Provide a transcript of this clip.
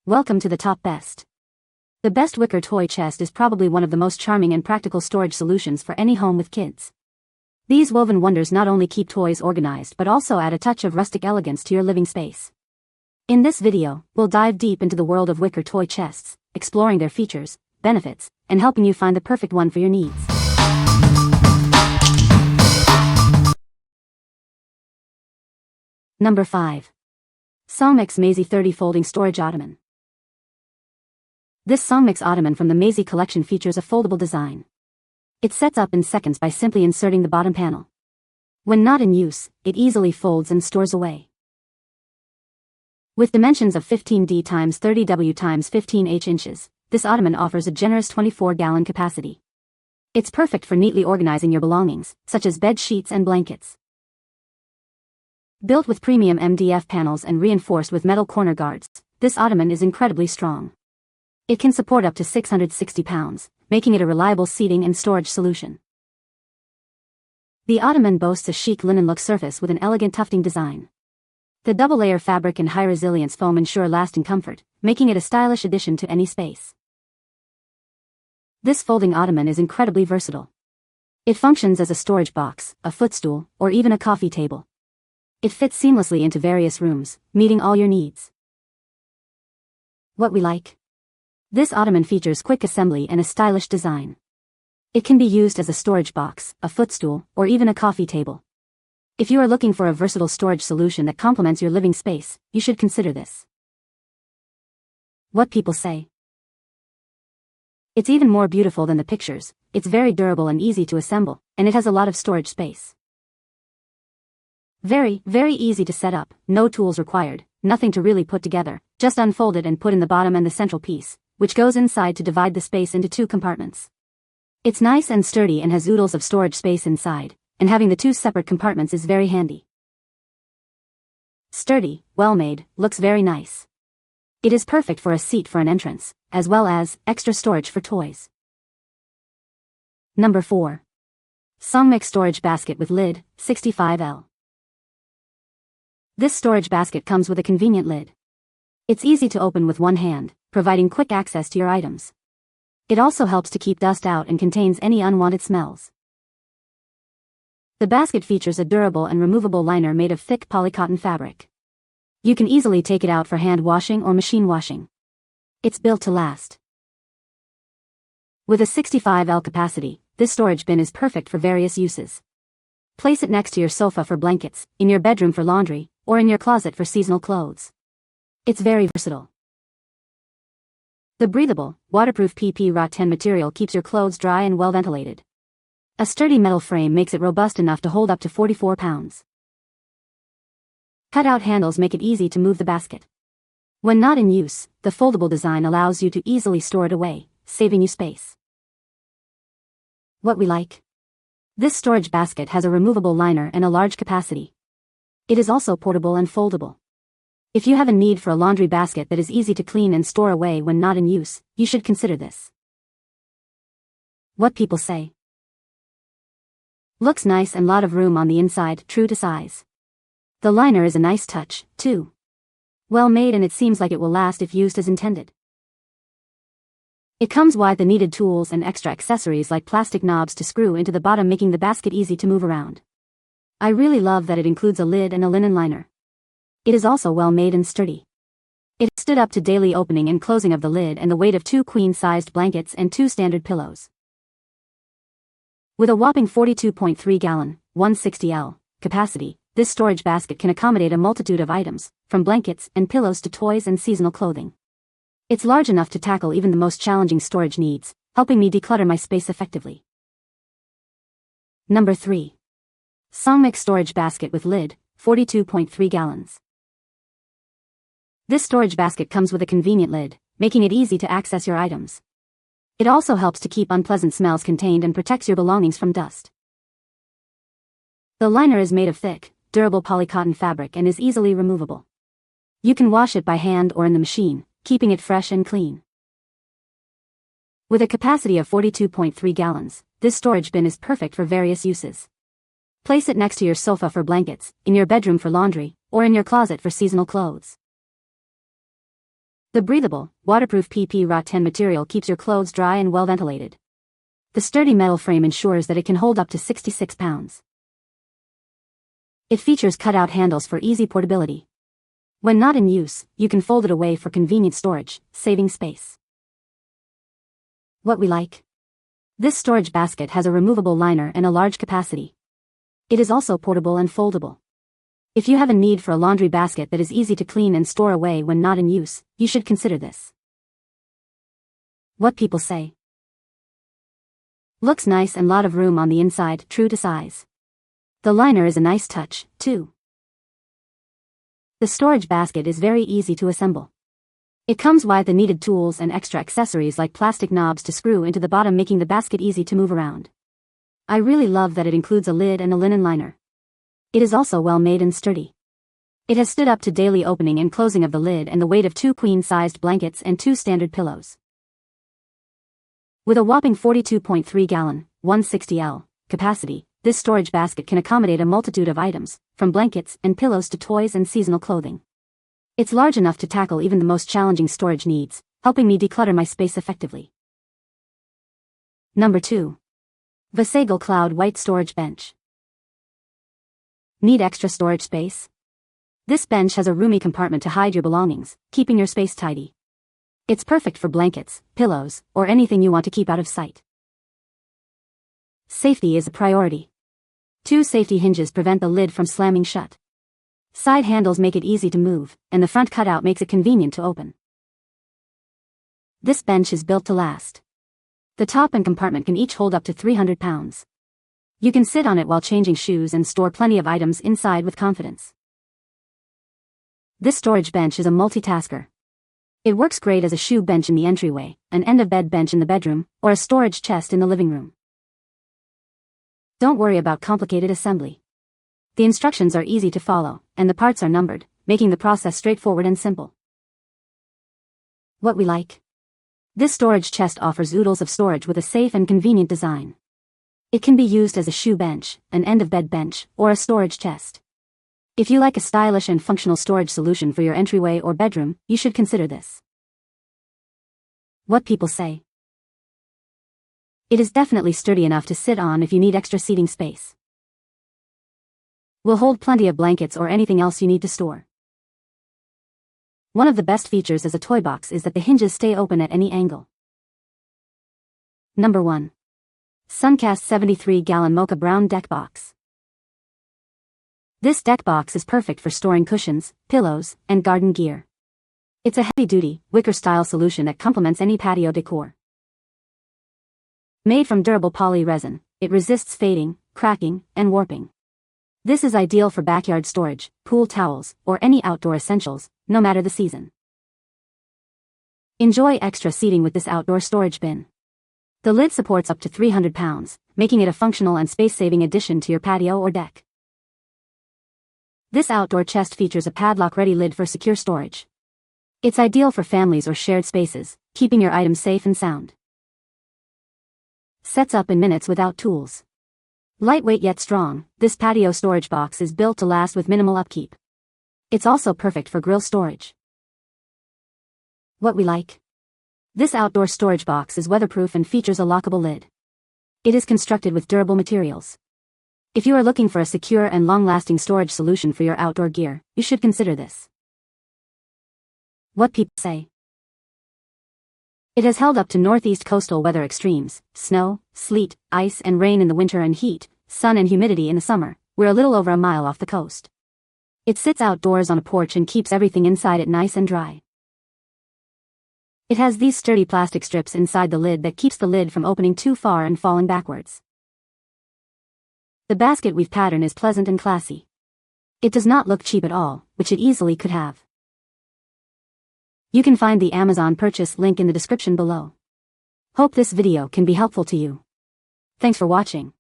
Welcome to the top best. The best wicker toy chest is probably one of the most charming and practical storage solutions for any home with kids. These woven wonders not only keep toys organized but also add a touch of rustic elegance to your living space. In this video, we'll dive deep into the world of wicker toy chests, exploring their features, benefits, and helping you find the perfect one for your needs. Number 5. SONGMICS MAZIE 30 Folding Storage Ottoman. This SONGMICS Ottoman from the MAZIE collection features a foldable design. It sets up in seconds by simply inserting the bottom panel. When not in use, it easily folds and stores away. With dimensions of 15D x 30W x 15H inches, this ottoman offers a generous 24-gallon capacity. It's perfect for neatly organizing your belongings, such as bed sheets and blankets. Built with premium MDF panels and reinforced with metal corner guards, this ottoman is incredibly strong. It can support up to 660 pounds, making it a reliable seating and storage solution. The ottoman boasts a chic linen look surface with an elegant tufting design. The double-layer fabric and high-resilience foam ensure lasting comfort, making it a stylish addition to any space. This folding ottoman is incredibly versatile. It functions as a storage box, a footstool, or even a coffee table. It fits seamlessly into various rooms, meeting all your needs. What we like? This ottoman features quick assembly and a stylish design. It can be used as a storage box, a footstool, or even a coffee table. If you are looking for a versatile storage solution that complements your living space, you should consider this. What people say? It's even more beautiful than the pictures. It's very durable and easy to assemble, and it has a lot of storage space. Very easy to set up, no tools required, nothing to really put together, just unfold it and put in the bottom and the central piece, which goes inside to divide the space into two compartments. It's nice and sturdy and has oodles of storage space inside, and having the two separate compartments is very handy. Sturdy, well made, looks very nice. It is perfect for a seat for an entrance, as well as extra storage for toys. Number 4. SONGMICS Storage Basket with Lid, 65L. This storage basket comes with a convenient lid. It's easy to open with one hand, providing quick access to your items. It also helps to keep dust out and contains any unwanted smells. The basket features a durable and removable liner made of thick polycotton fabric. You can easily take it out for hand washing or machine washing. It's built to last. With a 65L capacity, this storage bin is perfect for various uses. Place it next to your sofa for blankets, in your bedroom for laundry, or in your closet for seasonal clothes. It's very versatile. The breathable, waterproof PP Rattan material keeps your clothes dry and well ventilated. A sturdy metal frame makes it robust enough to hold up to 44 pounds. Cut-out handles make it easy to move the basket. When not in use, the foldable design allows you to easily store it away, saving you space. What we like? This storage basket has a removable liner and a large capacity. It is also portable and foldable. If you have a need for a laundry basket that is easy to clean and store away when not in use, you should consider this. What people say? Looks nice and lot of room on the inside, true to size. The liner is a nice touch, too. Well made, and it seems like it will last if used as intended. It comes with the needed tools and extra accessories like plastic knobs to screw into the bottom, making the basket easy to move around. I really love that it includes a lid and a linen liner. It is also well made and sturdy. It stood up to daily opening and closing of the lid and the weight of 2 queen-sized blankets and 2 standard pillows. With a whopping 42.3-gallon, 160L capacity, this storage basket can accommodate a multitude of items, from blankets and pillows to toys and seasonal clothing. It's large enough to tackle even the most challenging storage needs, helping me declutter my space effectively. Number 3. SONGMICS Storage Basket with Lid, 42.3 gallons. This storage basket comes with a convenient lid, making it easy to access your items. It also helps to keep unpleasant smells contained and protects your belongings from dust. The liner is made of thick, durable polycotton fabric and is easily removable. You can wash it by hand or in the machine, keeping it fresh and clean. With a capacity of 42.3 gallons, this storage bin is perfect for various uses. Place it next to your sofa for blankets, in your bedroom for laundry, or in your closet for seasonal clothes. The breathable, waterproof PP Ra-10 material keeps your clothes dry and well ventilated. The sturdy metal frame ensures that it can hold up to 66 pounds. It features cutout handles for easy portability. When not in use, you can fold it away for convenient storage, saving space. What we like. This storage basket has a removable liner and a large capacity. It is also portable and foldable. If you have a need for a laundry basket that is easy to clean and store away when not in use, you should consider this. What people say. Looks nice and lot of room on the inside, true to size. The liner is a nice touch, too. The storage basket is very easy to assemble. It comes with the needed tools and extra accessories like plastic knobs to screw into the bottom, making the basket easy to move around. I really love that it includes a lid and a linen liner. It is also well made and sturdy. It has stood up to daily opening and closing of the lid and the weight of 2 queen-sized blankets and 2 standard pillows. With a whopping 42.3 gallon, 160L capacity, this storage basket can accommodate a multitude of items, from blankets and pillows to toys and seasonal clothing. It's large enough to tackle even the most challenging storage needs, helping me declutter my space effectively. Number 2. VASAGLE Cloud White Storage Bench. Need extra storage space? This bench has a roomy compartment to hide your belongings, keeping your space tidy. It's perfect for blankets, pillows, or anything you want to keep out of sight. Safety is a priority. 2 safety hinges prevent the lid from slamming shut. Side handles make it easy to move, and the front cutout makes it convenient to open. This bench is built to last. The top and compartment can each hold up to 300 pounds. You can sit on it while changing shoes and store plenty of items inside with confidence. This storage bench is a multitasker. It works great as a shoe bench in the entryway, an end-of-bed bench in the bedroom, or a storage chest in the living room. Don't worry about complicated assembly. The instructions are easy to follow, and the parts are numbered, making the process straightforward and simple. What we like. This storage chest offers oodles of storage with a safe and convenient design. It can be used as a shoe bench, an end-of-bed bench, or a storage chest. If you like a stylish and functional storage solution for your entryway or bedroom, you should consider this. What people say. It is definitely sturdy enough to sit on if you need extra seating space. Will hold plenty of blankets or anything else you need to store. One of the best features as a toy box is that the hinges stay open at any angle. Number 1. Suncast 73-gallon Mocha Brown Deck Box. This deck box is perfect for storing cushions, pillows, and garden gear. It's a heavy-duty, wicker-style solution that complements any patio decor. Made from durable poly resin, it resists fading, cracking, and warping. This is ideal for backyard storage, pool towels, or any outdoor essentials, no matter the season. Enjoy extra seating with this outdoor storage bin. The lid supports up to 300 pounds, making it a functional and space-saving addition to your patio or deck. This outdoor chest features a padlock-ready lid for secure storage. It's ideal for families or shared spaces, keeping your items safe and sound. Sets up in minutes without tools. Lightweight yet strong, this patio storage box is built to last with minimal upkeep. It's also perfect for grill storage. What we like. This outdoor storage box is weatherproof and features a lockable lid. It is constructed with durable materials. If you are looking for a secure and long-lasting storage solution for your outdoor gear, you should consider this. What people say. It has held up to northeast coastal weather extremes, snow, sleet, ice and rain in the winter and heat, sun and humidity in the summer. We're a little over a mile off the coast. It sits outdoors on a porch and keeps everything inside it nice and dry. It has these sturdy plastic strips inside the lid that keeps the lid from opening too far and falling backwards. The basket weave pattern is pleasant and classy. It does not look cheap at all, which it easily could have. You can find the Amazon purchase link in the description below. Hope this video can be helpful to you. Thanks for watching.